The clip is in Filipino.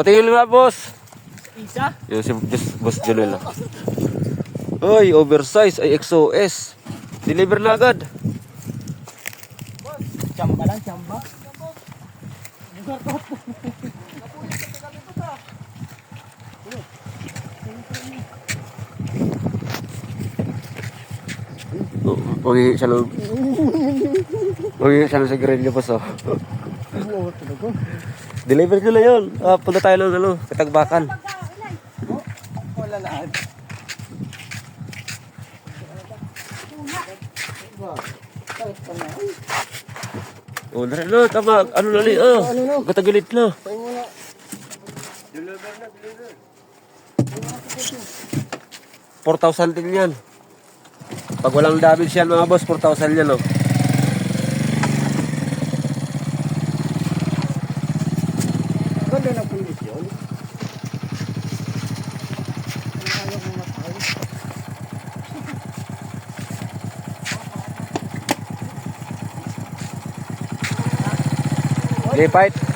Patingin nga, boss. Isa? Yung si Boss Junel. Uy, oversize ay XOS. Deliver na agad. Chamba lang, chamba. Uwi siya lang. Uwi siya lang sa grill niya, boss. Oh. Deliver nyo lang yun. Punta tayo lang, Katagbakan. Wala lahat. Oh, tama. Ano na li? Katagilit na. Tayo muna. 4,000 din yan. Pag walang damage yan, mga boss, 4,000 yan, Ganda ng kondisyon. Lipat.